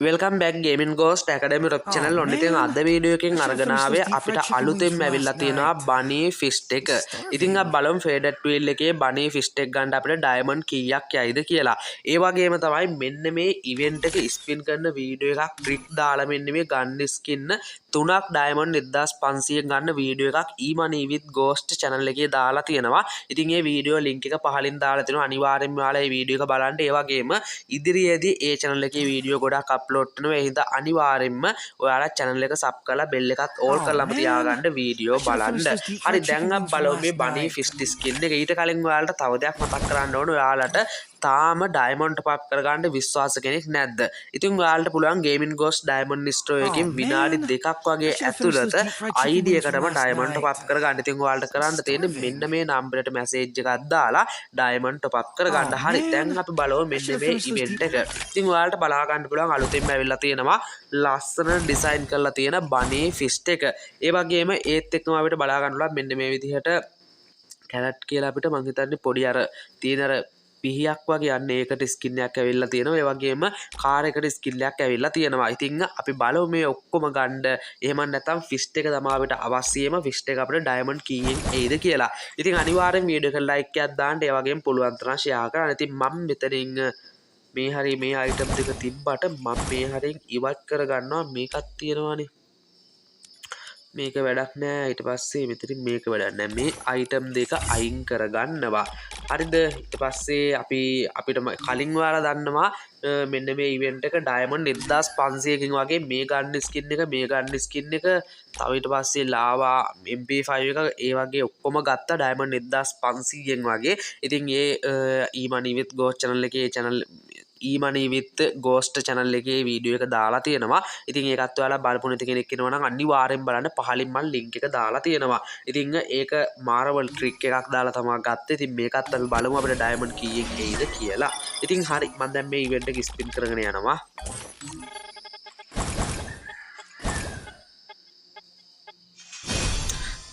Welcome back gaming ghost ඇකඩමි රොක් channel ඔන්න ඉතින් අද වීඩියෝ එකෙන් අරගෙන ආවේ අපිට අලුතෙන්ම ඇවිල්ලා තියෙනවා බනී ෆිෂ් එක. ඉතින් අපි බලමු ෆේඩඩ් ට්වීල් එකේ බනී ෆිෂ් එක ගන්න අපිට ඩයමන්ඩ් කීයක් යයිද කියලා. ඒ වගේම තමයි මෙන්න මේ ඉවෙන්ට් එක ස්පින් කරන වීඩියෝ එකක් ට්‍රික් දාලා මෙන්න මේ ගන්න ස්කින් 3ක් ඩයමන්ඩ් 1500 ගන්න වීඩියෝ එකක් ඊමනී විත් ගෝස්ට් channel එකේ දාලා තියෙනවා. ඉතින් මේ වීඩියෝ link එක පහලින් දාලා තියෙනවා. අනිවාර්යෙන්ම ඔයාලා මේ වීඩියෝ එක බලන්න. ඒ වගේම ඉදිරියේදී ඒ channel එකේ වීඩියෝ ගොඩක් අප්ලෝඩ් කරනවා. ඒ හින්දා අනිවාර්යෙන්ම ඔයාලා channel එක sub කරලා bell එකත් all කරලාම තියාගන්න වීඩියෝ බලන්න. හරි දැන් අපි බලමු මේ bunny fish skin එක. ඊට කලින් ඔයාලට තව දෙයක් මතක් කරන්න ඕනේ. ඔයාලට තාම ඩයමන්ඩ් top up කරගන්න විශ්වාස කෙනෙක් නැද්ද? ඉතින් ඔයාලට පුළුවන් ගේමින් ගෝස්ට් ඩයමන්ඩ් ස්ටෝර් එකකින් විනාඩි 2ක් වගේ ඇතුළත ID එකටම ඩයමන්ඩ් top up කරගන්න. ඉතින් ඔයාලට කරන්න තියෙන්නේ මෙන්න මේ නම්බරයට මැසේජ් එකක් දාලා ඩයමන්ඩ් top up කරගන්න. හරි දැන් අපි බලමු මෙන්න මේ ඉවෙන්ට් එක. ඉතින් ඔයාලට බලා ගන්න පුළුවන් අලුතෙන්ම ඇවිල්ලා තියෙනවා ලස්සන ඩිසයින් කරලා තියෙන bunny fish එක. ඒ වගේම ඒත් එක්කම අපිට බලා ගන්න පුළුවන් මෙන්න මේ විදිහට කැරට් කියලා අපිට මං හිතන්නේ පොඩි අර තියෙන අර පිහියක් වගේ යන්න ඒකට ස්කින් එකක් ඇවිල්ලා තියෙනවා. ඒ වගේම කාර් එකට ස්කින් එකක් ඇවිල්ලා තියෙනවා. ඉතින් අපි බලමු මේ ඔක්කොම ගන්න. එහෙම නැත්නම් ෆිෂ් එක තමයි අපිට අවශ්‍යම ෆිෂ් එක අපිට ඩයමන්ඩ් කීයෙන් එයිද කියලා. ඉතින් අනිවාර්යෙන් වීඩියෝ එකට ලයික් එකක් දාන්න. ඒ වගේම පුළුවන් තරම් ෂෙයා කරන්න. ඉතින් මම මෙතනින් මේ හරි මේ අයිටම් දෙක තිබ්බට මම මේ හරියෙන් ඉවත් කරගන්නවා. මේකක් තියෙනවානේ. මේක වැඩක් නෑ. ඊට පස්සේ මෙතනින් මේක වැඩක් නෑ. මේ අයිටම් දෙක අයින් කරගන්නවා. හරිද? ඊට පස්සේ අපිට කලින් ඔයාලා දන්නවා මෙන්න මේ ඉවෙන්ට් එක ඩයමන්ඩ් 1500කින් වගේ මේ ගන්න ස්කින් එක තව ඊට පස්සේ ලාවා MP5 එක ඒ වගේ ඔක්කොම ගත්තා ඩයමන්ඩ් 1500න් වගේ. ඉතින් ඒ ඊමනි විත් ගෝස්ට් channel එකේ ඊමනි විත් ගෝස්ට් channel එකේ වීඩියෝ එක දාලා තියෙනවා. ඉතින් ඒකත් ඔයාලා බලපු නැති කෙනෙක් ඉන්නවා නම් අනිවාර්යෙන් බලන්න. පහලින් මම link එක දාලා තියෙනවා. ඉතින් ඒක මාර්වල් ට්‍රික් එකක් දාලා තමයි ගත්තේ. ඉතින් මේකත් අපි බලමු අපිට ඩයමන්ඩ් කීයෙන් එයිද කියලා. ඉතින් හරි මම දැන් මේ ඉවෙන්ට් එක ස්පින් කරගෙන යනවා.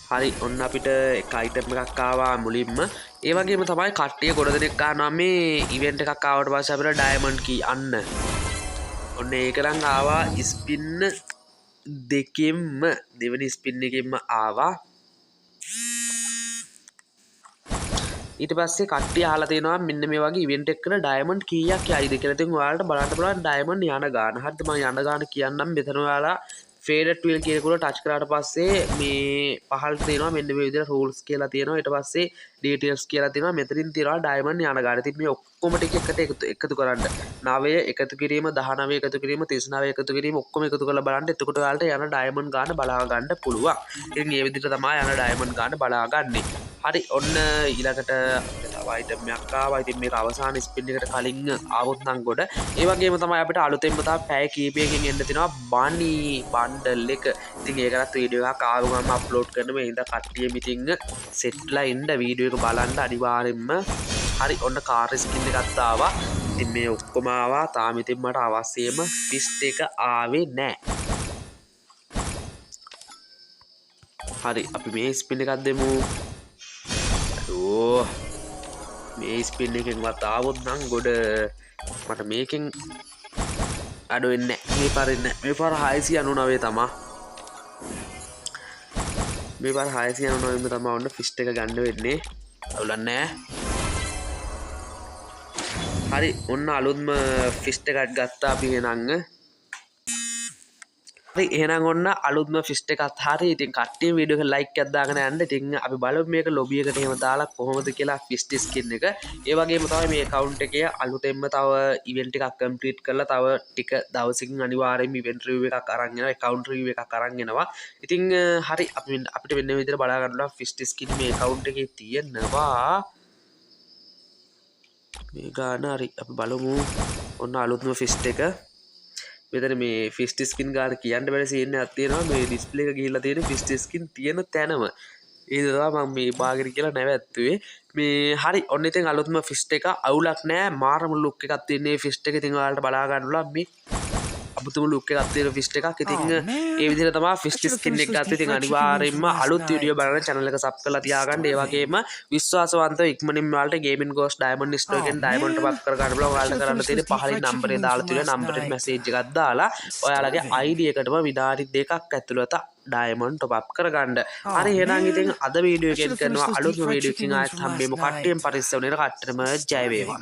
හරි ඔන්න අපිට එක අයිටම් එකක් ආවා මුලින්ම. ඒ වගේම තමයි කට්ටිය ගොඩ දෙනෙක් අහනවා මේ ඉවෙන්ට් එකක් ආවට පස්සේ අපිට ඩයමන්ඩ් කී අන්න. ඔන්න ඒක නම් ආවා ස්පින් දෙකෙන්ම දෙවෙනි ස්පින් එකෙන්ම ආවා. ඊට පස්සේ කට්ටිය අහලා තියෙනවා මෙන්න මේ වගේ ඉවෙන්ට් එකකට ඩයමන්ඩ් කීයක් යයිද කියලා. ඉතින් ඔයාලට බලන්න පුළුවන් ඩයමන්ඩ් යන ගාන. හරිද? මම යන ගාන කියන්නම්. මෙතන ඔයාලා ෆේඩඩ් ට්වීල් කියනකොට ටච් කරාට පස්සේ මේ පහළට තියෙනවා මෙන්න මේ විදිහට රූල්ස් කියලා තියෙනවා. ඊට පස්සේ ඩීටේල්ස් කියලා තියෙනවා. මෙතනින් තියෙනවා ඩයමන්ඩ් යන ගාන. ඉතින් මේ ඔක්කොම ටික එකට එකතු කරන්න. 9 එකතු කිරීම 19 එකතු කිරීම 39 එකතු කිරීම ඔක්කොම එකතු කරලා බලන්න. එතකොට ඔයාලට යන ඩයමන්ඩ් ගාන බලා ගන්න පුළුවන්. ඉතින් මේ විදිහට තමයි යන ඩයමන්ඩ් ගාන බලා ගන්නෙ. හරි ඔන්න ඊළඟට තව අයිටම් එකක් ආවා. ඉතින් මේක අවසාන ස්පින් එකට කලින් ආවොත් නම් ගොඩ. ඒ වගේම තමයි අපිට අලුතෙන්ම තව පැය කීපයකින් එන්න තියෙනවා bunny bundle එක. ඉතින් ඒකටත් වීඩියෝ එකක් ආව ගමන් අප්ලෝඩ් කරන මේ ඉඳ කට්ටිය මිටින් සෙට්ලා ඉන්න වීඩියෝ එක බලන්න අනිවාර්යෙන්ම. හරි ඔන්න කාර් ස්කින් එකක් ආවා. ඉතින් මේ ඔක්කොම ආවා. තාම ඉතින් මට අවශ්‍යම ෆිෂ් එක ආවේ නැහැ. හරි අපි මේ ස්පින් එකක් දෙමු. මේ ස්පින් එකෙන්වත් ආවොත් නම් ගොඩ මට මේකෙන් අඩු වෙන්නේ නැහැ. මේ පාර ඉන්නේ. මේ පාර 699 තමයි. මේ පාර 699 තමයි ඔන්න ෆිෂ් එක ගන්න වෙන්නේ. අවුලක් නැහැ. හරි ඔන්න අලුත්ම ෆිෂ් එකක් ගත්තා අපි එහෙනම්. හරි එහෙනම් ඔන්න අලුත්ම ෆිෂ් එකක් හරි. ඉතින් කට්ටිය වීඩියෝ එක ලයික් එකක් දාගෙන යන්න. ඉතින් අපි බලමු මේක ලොබි එකට එහෙම දාලා කොහොමද කියලා ෆිෂ් ස්කින් එක. ඒ වගේම තමයි මේ account එකේ අලුතෙන්ම තව ඉවෙන්ට් එකක් කම්ප්ලීට් කරලා තව ටික දවසකින් අනිවාර්යෙන්ම ඉවෙන්ට් රිවිව් එකක් අරන් එනවා. account රිවිව් එකක් අරන් එනවා. ඉතින් හරි අපිට වෙන විදිහට බලා ගන්නවා ෆිෂ් ස්කින් මේ account එකේ තියෙනවා. මේ ගාන හරි අපි බලමු. ඔන්න අලුත්ම ෆිෂ් එක. මෙතන මේ ෆිෂ් ස්කින් ගාන කියන්න බැරි සීන් එකක් තියෙනවා. මේ ඩිස්ප්ලේ එක ගිහිල්ලා තියෙන ෆිෂ් ස්කින් තියෙන තැනම. ඒක තමයි මම මේ බාගෙන කියලා නැවැත්තුවේ. මේ හරි ඔන්න ඉතින් අලුත්ම ෆිෂ් එක අවුලක් නැහැ. මාරම ලුක් එකක් තියෙන මේ ෆිෂ් එක. ඉතින් ඔයාලට බලා ගන්න පුළුවන් මේ අමුතුම ලුක් එකක් තියෙන ෆිෂ් එකක්. ඉතින් ඒ විදිහට තමයි ෆිෂ් ස්කින් එක ගත්තේ. ඉතින් අනිවාර්යයෙන්ම අලුත් වීඩියෝ බලන්න channel එක sub කරලා තියාගන්න. ඒ වගේම විශ්වාසවන්තව ඉක්මනින් ඔයාලට Gaming Ghost Diamond Store එකෙන් diamond top up කරගන්න බලන්න. ඔයාලට කරන්න තියෙන්නේ පහලින් නම්බරේ දාලා තියෙන නම්බරෙට message එකක් දාලා ඔයාලගේ ID එකටම විනාඩි 2ක් ඇතුළත ඩයමන්ඩ් top up කරගන්න. හරි එහෙනම් ඉතින් අද වීඩියෝ එකෙන් කරනවා අලුත්ම වීඩියෝ එකකින් ආයෙත් හම්බෙමු. කට්ටියෙන් පරිස්සම් වෙන්න කට්ටටම ජය වේවා.